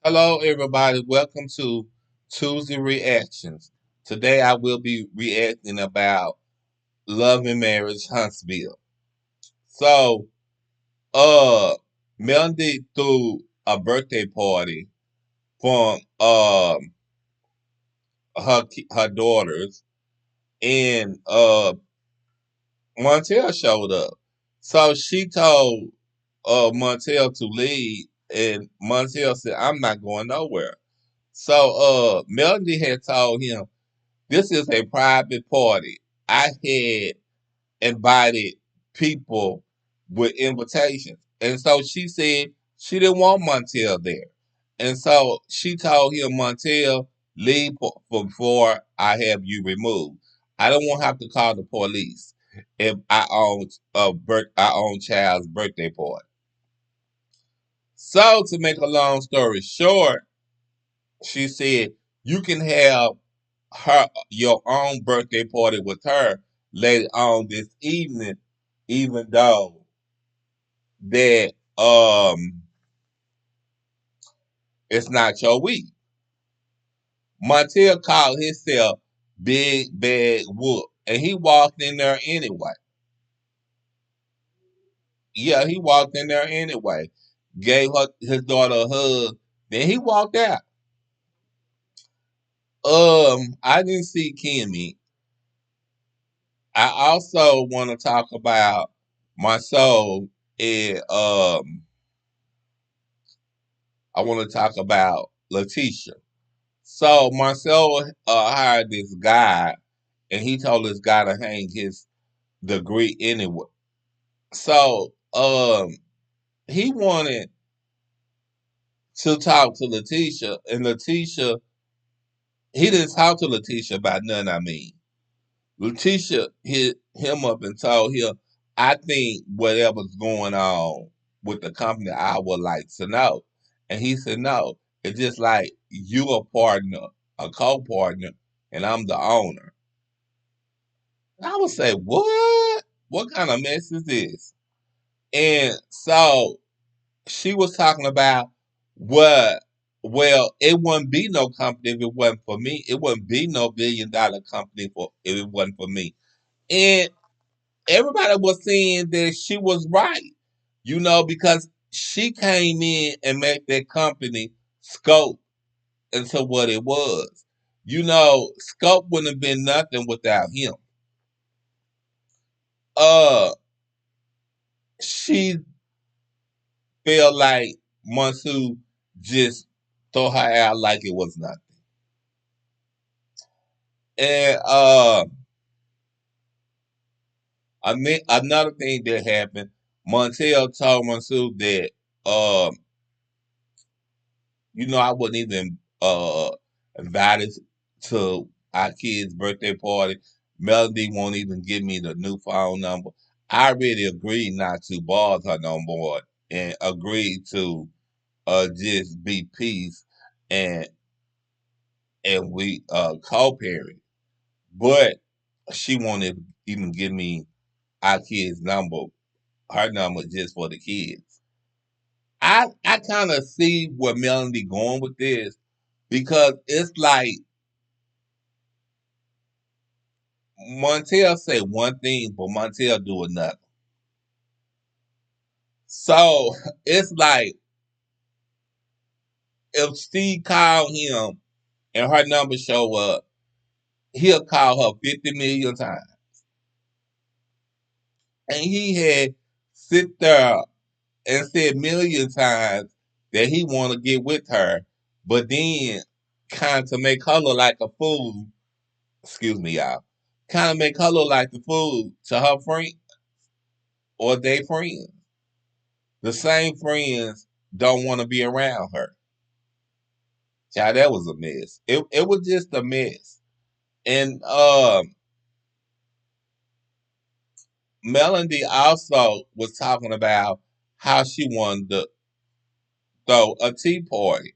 Hello, everybody. Welcome to Tuesday Reactions. Today, I will be reacting about Love and Marriage Huntsville. So, uh, Melody threw a birthday party from her daughters, and Montel showed up. So she told Montel to leave, and Montel said, "I'm not going nowhere." So Melody had told him, "This is a private party. I had invited people with invitations." And so she said she didn't want Montel there. And so she told him, "Montel, leave before I have you removed. I don't want to have to call the police if I own child's birthday party." So to make a long story short, she said, "You can have your own birthday party with her later on this evening, even though that it's not your week." Montel called himself Big Bad Whoop, and he walked in there anyway. Yeah, he walked in there anyway. Gave his daughter a hug. Then he walked out. I didn't see Kimmy. I also want to talk about my soul, and I want to talk about Letitia. So Marcel hired this guy, and he told this guy to hang his degree anyway. So he wanted to talk to Letitia, and Letitia, he didn't talk to Letitia about nothing. I mean, Letitia hit him up and told him, "I think whatever's going on with the company, I would like to know." And he said, "No, it's just like you a partner, a co-partner, and I'm the owner." And I would say, "What? What kind of mess is this?" And so she was talking about what, well, it wouldn't be no company if it wasn't for me. It wouldn't be no $1 billion company if it wasn't for me. And everybody was saying that she was right, because she came in and made that company scope into what it was. Scope wouldn't have been nothing without him. Uh, she felt like Monsu just throw her out like it was nothing. And another thing that happened, Montel told Monsu that um I wasn't even invited to our kid's birthday party. Melody won't even give me the new phone number. I already agreed not to bother her no more and agreed to just be peace and we co-parent. But she won't even give me our kid's number, her number just for the kids. I kind of see where Melody going with this because it's like Montel say one thing, but Montel do another. So it's like if Steve called him and her number show up, he'll call her 50 million times. And he had sit there and said million times that he want to get with her, but then kind of make her look like a fool. Excuse me, y'all. Kind of make her look like the fool to her friend or their friends. The same friends don't want to be around her. Child, that was a mess. It was just a mess. And Melody also was talking about how she wanted to throw a tea party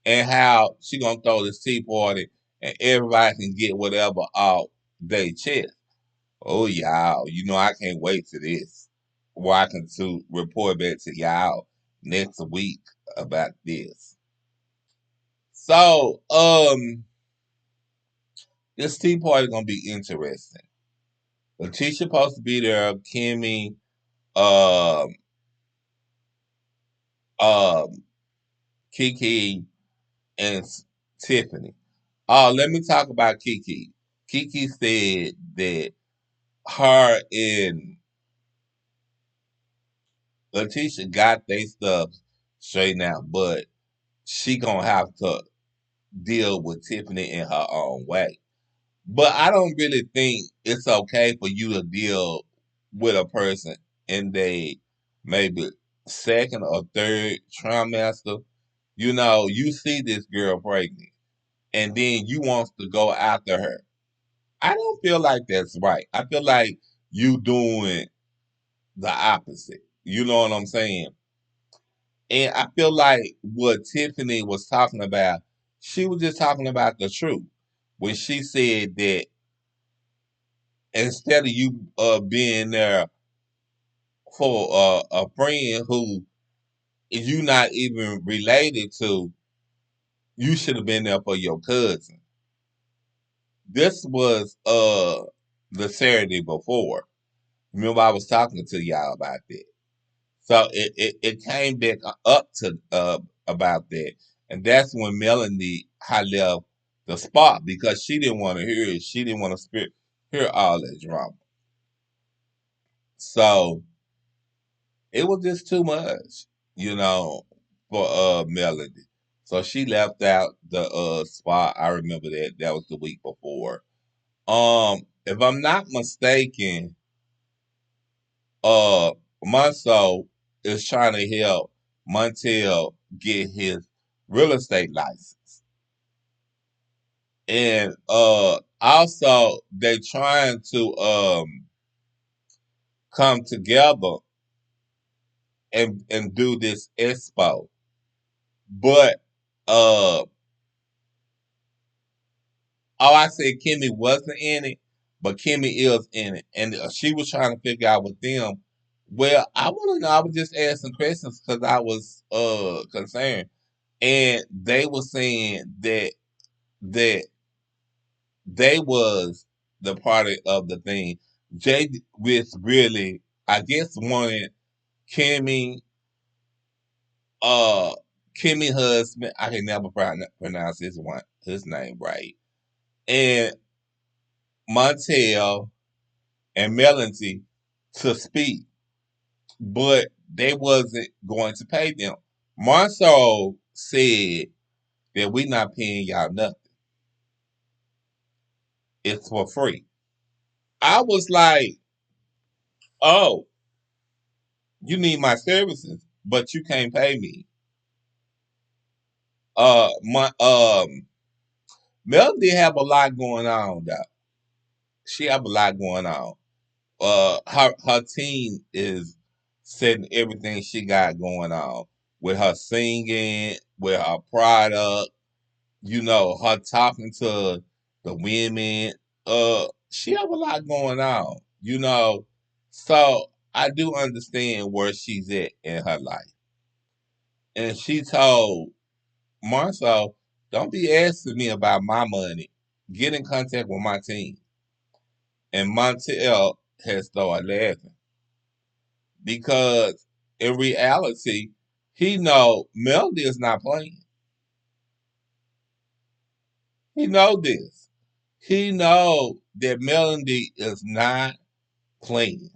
and how she gonna throw this tea party and everybody can get whatever off their chest. Oh y'all, I can't wait to this. Where I can to report back to y'all next week about this. So, this tea party gonna be interesting. Letitia supposed to be there. Kimmy, um, um, Kiki, and Tiffany. Let me talk about Kiki. Kiki said that her and Letitia got their stuff straightened out, but she gonna have to deal with Tiffany in her own way. But I don't really think it's okay for you to deal with a person in they maybe second or third trimester. You know, you see this girl pregnant, and then you want to go after her. I don't feel like that's right. I feel like you doing the opposite. You know what I'm saying? And I feel like what Tiffany was talking about, she was just talking about the truth when she said that instead of you being there for a friend who you not even related to, you should have been there for your cousin. This was the Saturday before. Remember, I was talking to y'all about that. So it came back up to about that, and that's when Melanie had left the spot because she didn't want to hear it. She didn't want to hear all that drama. So it was just too much, you know, for Melody. So she left out the spot. I remember that. That was the week before. If I'm not mistaken, uh Monso is trying to help Montel get his real estate license. And also they trying to come together and do this expo. But I said Kimmy wasn't in it, but Kimmy is in it. And she was trying to figure out with them. Well, I want to know. I was just asking questions because I was concerned. And they were saying that they was the party of the thing. Jay was really, I guess, wanted Kimmy, uh, Kimmy husband. I can never pronounce his name right. And Montel and Melanie to speak, but they wasn't going to pay them. Marceau said that we not paying y'all nothing. It's for free. I was like, oh, you need my services, but you can't pay me. My Mel did have a lot going on though. She have a lot going on. Her team is setting everything she got going on with her singing, with her product, you know, her talking to the women. She have a lot going on, you know. So I do understand where she's at in her life. And she told Marcel, don't be asking me about my money. Get in contact with my team. And Montel has started laughing because in reality, he know Melody is not playing. He know this. He know that Melody is not playing.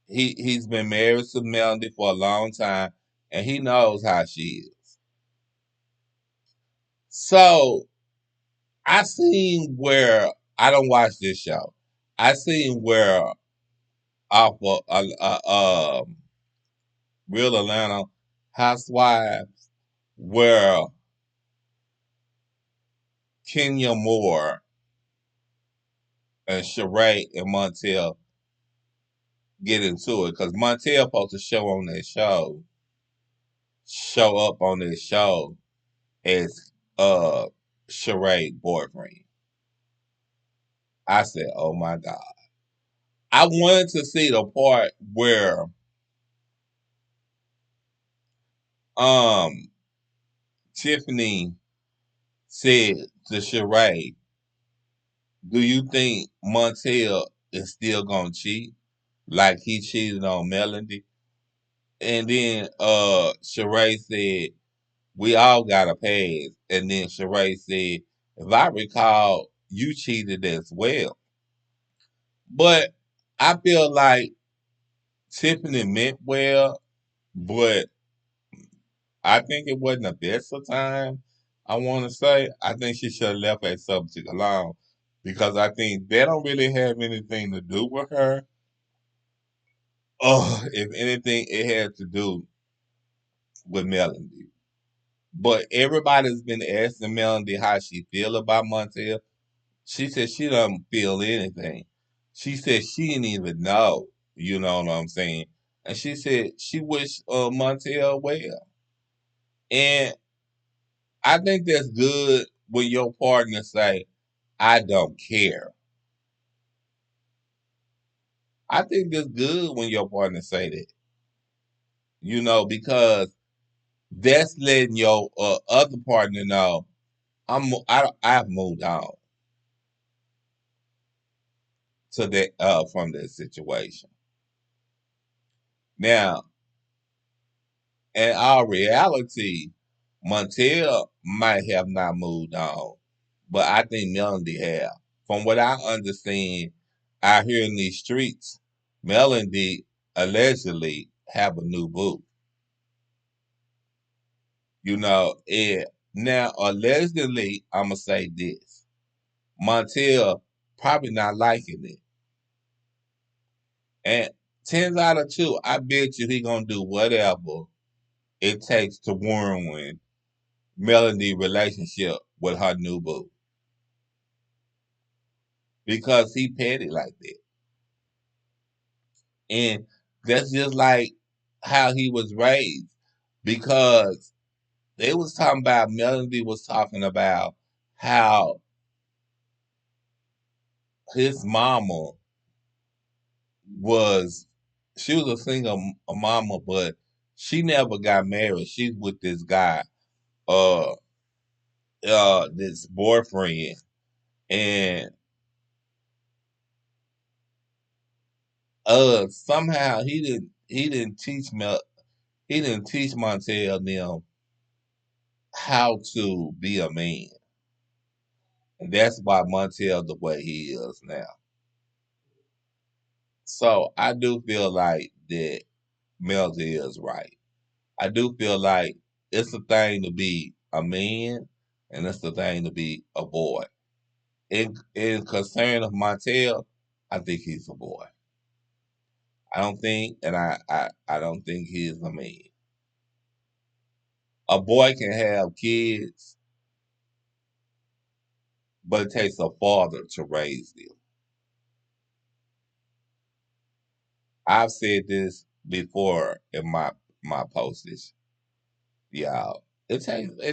He's been married to Melody for a long time, and he knows how she is. So I seen where I don't watch this show. I seen where off of Real Atlanta Housewives, where Kenya Moore and Sheree and Montel get into it because Montel supposed to show up on this show as Sheree boyfriend. I said, "Oh my god!" I wanted to see the part where um Tiffany said to Sheree, "Do you think Montel is still gonna cheat like he cheated on Melody?" And then Sheree said, "We all got a pass." And then Sheree said, "If I recall, you cheated as well." But I feel like Tiffany meant well, but I think it wasn't the best of time. I want to say I think she should have left that subject alone because I think they don't really have anything to do with her. Oh, if anything, it had to do with Melody. But everybody's been asking Melody how she feel about Montel. She said she doesn't feel anything. She said she didn't even know. You know what I'm saying? And she said she wished Montel well. And I think that's good when your partner say, "I don't care." I think that's good when your partner say that. Because that's letting your other partner know I've moved on to that from that situation. Now, in our reality, Montel might have not moved on, but I think Melody have. From what I understand, out here in these streets, Melody allegedly have a new boo. And now allegedly, I'ma say this. Montel probably not liking it. And 10 out of 2, I bet you he gonna do whatever it takes to ruin Melody relationship with her new boo. Because he petty like that. And that's just like how he was raised. Because they was talking about Melody was talking about how his mama was she was a single mama, but she never got married. She's with this guy, uh this boyfriend. And somehow he didn't teach Montel them how to be a man. And that's why Montel the way he is now. So I do feel like that Melody is right. I do feel like it's a thing to be a man and it's the thing to be a boy. In concern of Montel, I think he's a boy. I don't think he's a man. A boy can have kids, but it takes a father to raise them. I've said this before in my postage, y'all. It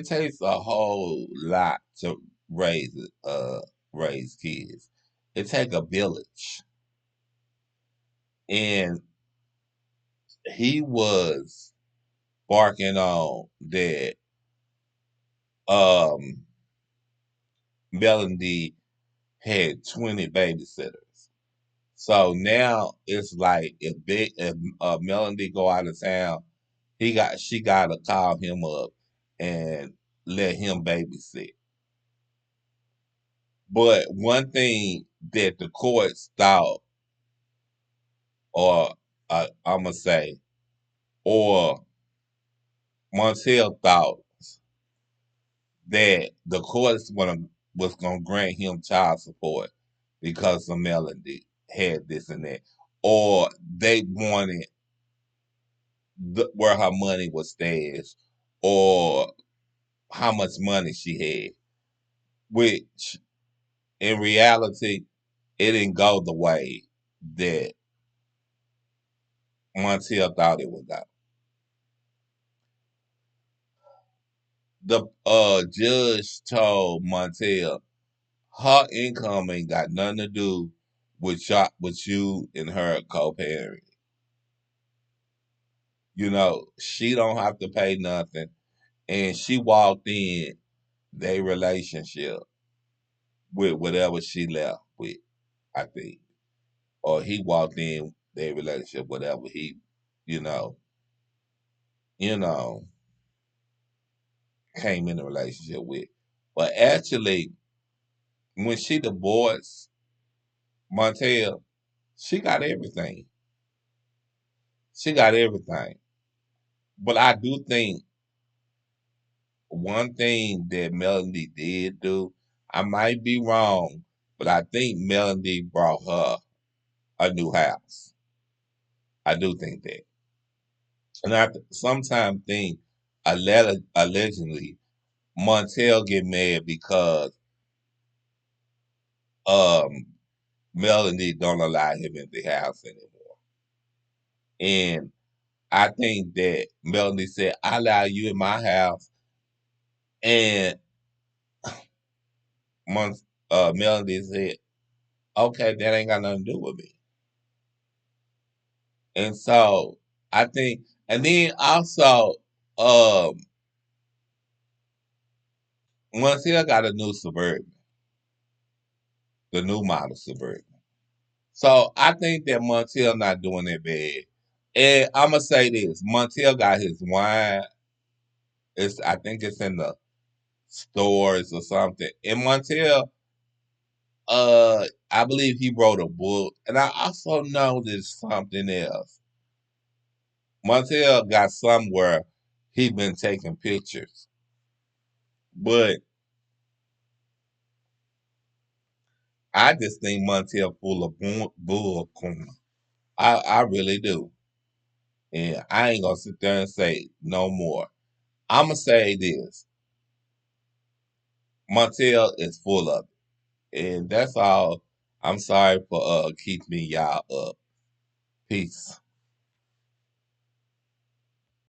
takes a whole lot to raise uh raise kids. It takes a village, and he was barking on that um Melody had 20 babysitters. So now it's like if Melody go out of town, she gotta call him up and let him babysit. But one thing that the courts thought, or I'm gonna say, or Montel thought that the courts was gonna grant him child support because of Melody had this and that, or they wanted where her money was stashed, or how much money she had, which in reality it didn't go the way that Montel thought it would go. The judge told Montel her income ain't got nothing to do with you and her co-parenting. She don't have to pay nothing. and she walked in their relationship with whatever she left with, I think. Or he walked in their relationship, whatever he, you know, you know, came in a relationship with. But actually, when she divorced Montel, she got everything. She got everything. But I do think one thing that Melanie did do, I might be wrong, but I think Melanie brought her a new house. I do think that. And I sometimes think allegedly Montel get mad because um Melanie don't allow him in the house anymore. And I think that Melanie said, I allow you in my house. And Melanie said, okay, that ain't got nothing to do with me. And so I think, and then also, um, Montel got a new Suburban, the new model Suburban. So I think that Montel not doing that bad. And I'm gonna say this: Montel got his wine. I think it's in the stores or something. And Montel, I believe he wrote a book. And I also know there's something else. Montel got somewhere he been taking pictures, but I just think Montel full of bull. I really do. And I ain't gonna sit there and say no more. I'ma say this. Montel is full of it. And that's all. I'm sorry for keeping y'all up. Peace.